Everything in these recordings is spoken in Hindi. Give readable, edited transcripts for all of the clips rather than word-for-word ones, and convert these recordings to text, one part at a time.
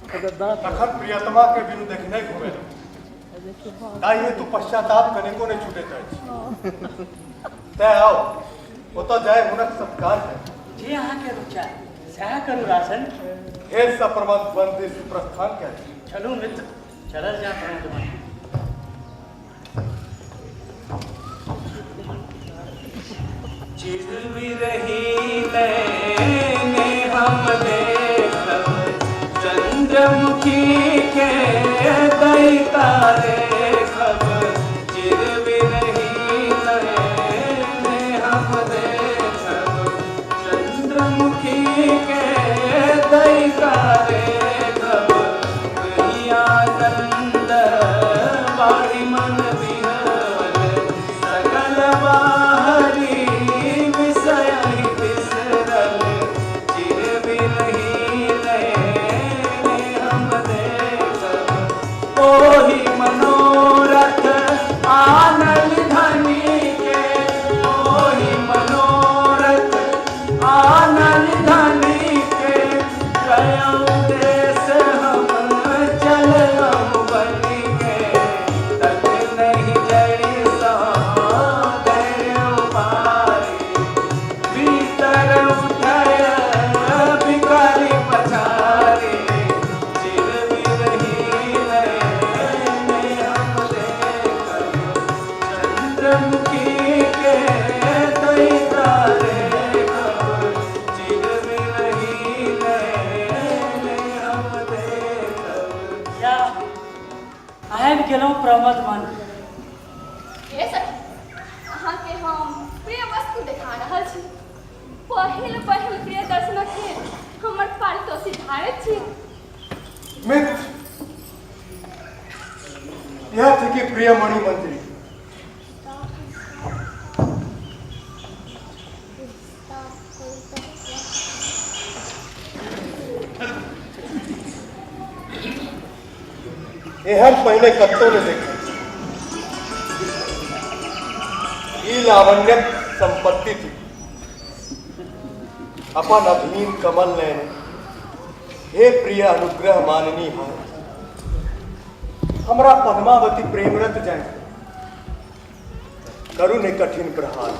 तखन प्रियतमा के बिनु देखने घुमे ताइए तू पश्चाताप कनेको ने छूटे तय आओ ओतो जाए हुनक सत्कार है जे अहाँ के रुचा सह करू रासन हे सप्रमत बंदे प्रस्थान क्या चलू मित्र चलल जा प्रमोद चिर विरही नैने हम देखब चंद्रमुखी के दैता देखब चिर विरही नैने हम देखब चंद्रमुखी के दैता देखब कहिया नंद बाड़ी मन विहर सकल बाहरी मनोरथ आनंद धनी के ओही मनोरथ आनंद धनी के गयम देश हम चलम बनी के तक नहीं जड़ी धैर्य पारी भीतर उठय भिखारी पछारी प्रमोद मन ये सखी अहाँ के हम प्रिय वस्तु देखा रहल छी पहिल प्रिय दर्शन के हमर पारितोषिक धारक छी मित्र यह थी कि प्रिय मणि मंत्री हर पहले कत्तों ने देखा ये लावण्य संपत्ति थी अपन अधीन कमल नयन हे प्रिय अनुग्रह माननी है हमरा पद्मावती प्रेमरत जाए करुण कठिन प्रहार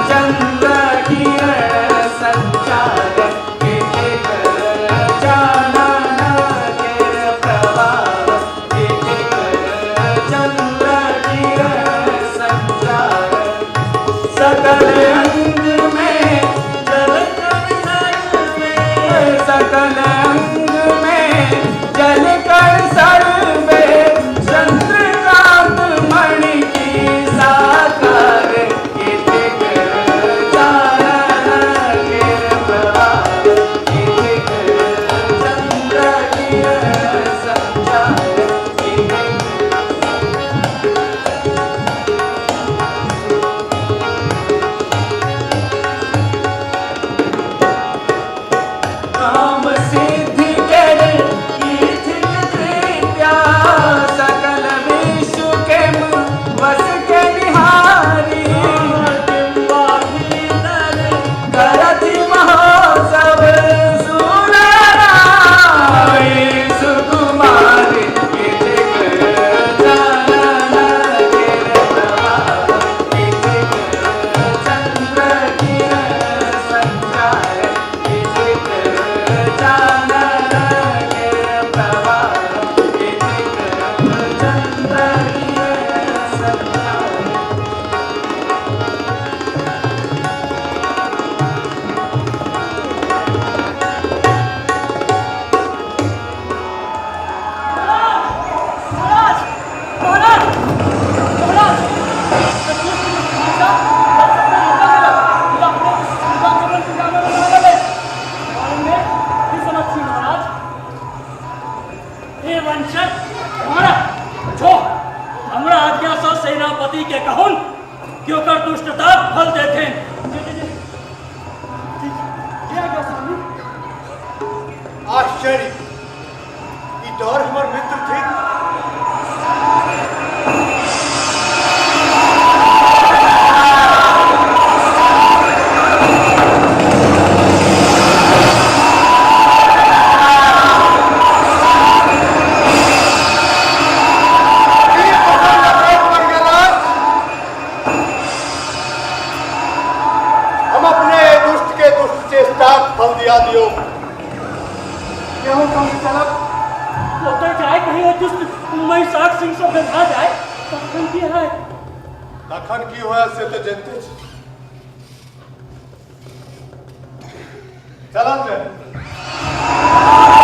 चंद्र किरण संचार चुपचाप फल दिया दियो केहू कम चलब वो तो जाए कहीं और दुष्ट महिषाक सिंह से बेधा जाए तखन की है तखन की होया से तो जानते छी चलल जाए